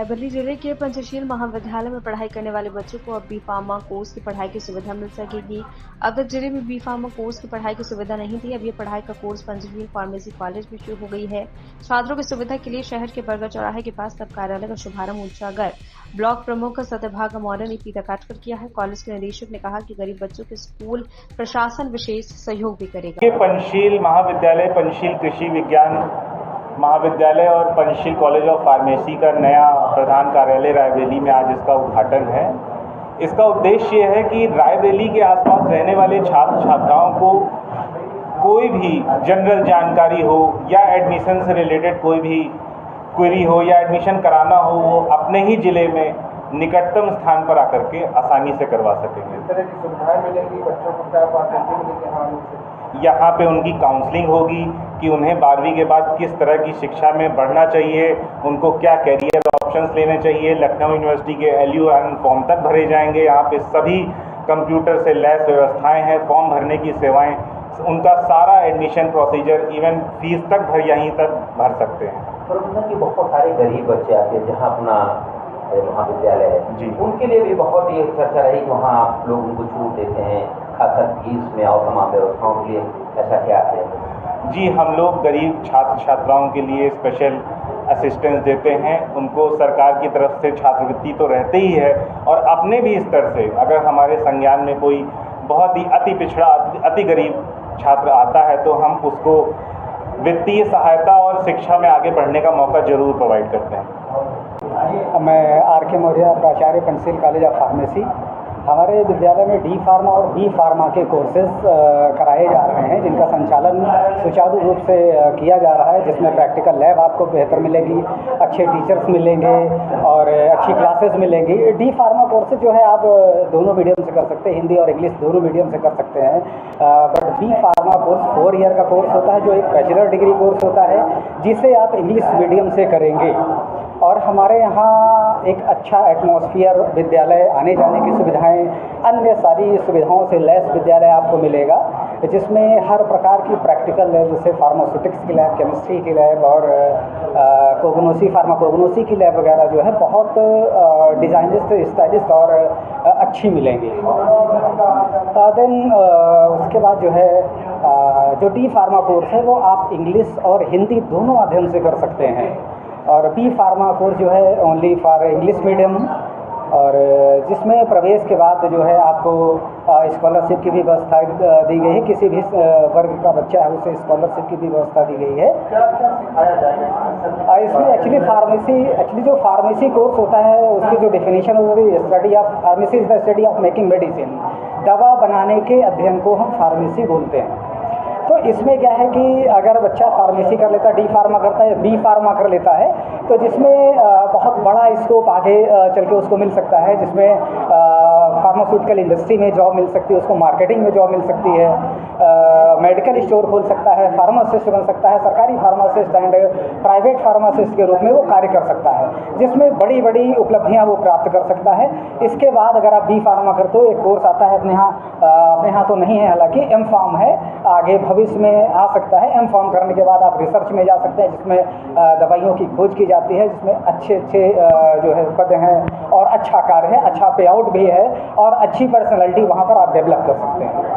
रायबरेली जिले के पंचशील महाविद्यालय में पढ़ाई करने वाले बच्चों को अब बी फार्मा कोर्स की पढ़ाई की सुविधा मिल सकेगी। अब तक जिले में बी फार्मा कोर्स की पढ़ाई की सुविधा नहीं थी। अब ये पढ़ाई का कोर्स पंचशील फार्मेसी कॉलेज में शुरू हो गई है। छात्रों की सुविधा के लिए शहर के बरगद चौराहे के पास सब कार्यालय का शुभारंभ ऊंचागढ़ ब्लॉक प्रमुख सत्यभागा मौर्य ने फीता काटकर किया है। कॉलेज के निदेशक ने कहा कि गरीब बच्चों के स्कूल प्रशासन विशेष सहयोग भी करेगा। पंचशील महाविद्यालय, पंचशील कृषि विज्ञान महाविद्यालय और पंचशील कॉलेज ऑफ फार्मेसी का नया प्रधान कार्यालय रायबरेली में आज इसका उद्घाटन है। इसका उद्देश्य यह है कि रायबरेली के आसपास रहने वाले छात्र छात्राओं को कोई भी जनरल जानकारी हो या एडमिशन से रिलेटेड कोई भी क्वेरी हो या एडमिशन कराना हो, वो अपने ही ज़िले में निकटतम स्थान पर आकर के आसानी से करवा सकेंगे। इस तरह की सुविधाएं मिलेंगी बच्चों को, क्या फैसिलिटी मिलेगी? यहाँ पे उनकी काउंसलिंग होगी कि उन्हें 12वीं के बाद किस तरह की शिक्षा में बढ़ना चाहिए, उनको क्या कैरियर ऑप्शंस लेने चाहिए। लखनऊ यूनिवर्सिटी के LUN फॉर्म तक भरे जाएंगे। यहाँ पे सभी कंप्यूटर से लैस व्यवस्थाएं हैं, फॉर्म भरने की सेवाएं, उनका सारा एडमिशन प्रोसीजर, इवन फीस तक यहीं तक भर सकते हैं। प्रबंधन की बहुत सारे गरीब बच्चे आते हैं जहाँ अपना महाविद्यालय है जी, उनके लिए भी बहुत ही चर्चा रही कि वहाँ आप लोग उनको छूट देते हैं खासकर फीस में और तमाम व्यवस्थाओं के लिए, ऐसा क्या है? जी, हम लोग गरीब छात्र छात्राओं के लिए स्पेशल असिस्टेंस देते हैं। उनको सरकार की तरफ से छात्रवृत्ति तो रहते ही है, और अपने भी स्तर से अगर हमारे संज्ञान में कोई बहुत ही अति पिछड़ा, अति गरीब छात्र आता है तो हम उसको वित्तीय सहायता और शिक्षा में आगे बढ़ने का मौका जरूर प्रोवाइड करते हैं। मैं RK मौर्य, प्राचार्य पंचशील कॉलेज ऑफ फार्मेसी। हमारे विद्यालय में D फार्मा और B फार्मा के कोर्सेज कराए जा रहे हैं, जिनका संचालन सुचारू रूप से किया जा रहा है, जिसमें प्रैक्टिकल लैब आपको बेहतर मिलेगी, अच्छे टीचर्स मिलेंगे और अच्छी क्लासेस मिलेंगी। D फार्मा कोर्सेज जो है आप दोनों मीडियम से कर सकते हैं, हिंदी और इंग्लिश दोनों मीडियम से कर सकते हैं। But B pharma course 4 year का कोर्स होता है, जो एक बैचलर डिग्री कोर्स होता है, जिसे आप इंग्लिश मीडियम से करेंगे। और हमारे यहाँ एक अच्छा एटमॉस्फेयर, विद्यालय आने जाने की सुविधाएं, अन्य सारी सुविधाओं से लैस विद्यालय आपको मिलेगा, जिसमें हर प्रकार की प्रैक्टिकल लैब, जैसे फार्मास्यूटिक्स की लैब, केमिस्ट्री की लैब और फार्माकोग्नोसी की लैब वगैरह जो है बहुत डिज़ाइनिस्ट, स्टाइलिस्ट और अच्छी मिलेंगी। देन उसके बाद जो है जो D फार्मा कोर्स है वो आप इंग्लिश और हिंदी दोनों माध्यम से कर सकते हैं, और B फार्मा कोर्स जो है ओनली फॉर इंग्लिश मीडियम, और जिसमें प्रवेश के बाद जो है आपको स्कॉलरशिप की भी व्यवस्था दी गई है। किसी भी वर्ग का बच्चा है उसे स्कॉलरशिप की भी व्यवस्था दी गई है। क्या क्या सिखाया जाएगा इसमें एक्चुअली जो फार्मेसी कोर्स होता है उसकी जो डेफिनेशन होती है, study of pharmacy is the study of making medicine. दवा बनाने के अध्ययन को हम फार्मेसी बोलते हैं। तो इसमें क्या है कि अगर बच्चा फार्मेसी कर लेता है, D फार्मा करता है, B फार्मा कर लेता है, तो जिसमें बहुत बड़ा स्कोप आगे चल के उसको मिल सकता है, जिसमें फार्मास्यूटिकल इंडस्ट्री में जॉब मिल सकती है, उसको मार्केटिंग में जॉब मिल सकती है, मेडिकल स्टोर खोल सकता है, फार्मासिस्ट बन सकता है, सरकारी फार्मासिस्ट एंड प्राइवेट फार्मासिस्ट के रूप में वो कार्य कर सकता है, जिसमें बड़ी बड़ी उपलब्धियाँ वो प्राप्त कर सकता है। इसके बाद अगर आप B फार्मा करते हो, एक कोर्स आता है अपने यहाँ तो नहीं है, हालांकि M फार्म है, आगे भविष्य में आ सकता है। M फार्म करने के बाद आप रिसर्च में जा सकते हैं, जिसमें दवाइयों की खोज की जाती है, जिसमें अच्छे जो है पद हैं और अच्छा कार्य है, अच्छा पे आउट भी है और अच्छी पर्सनैलिटी वहाँ पर आप डेवलप कर सकते हैं।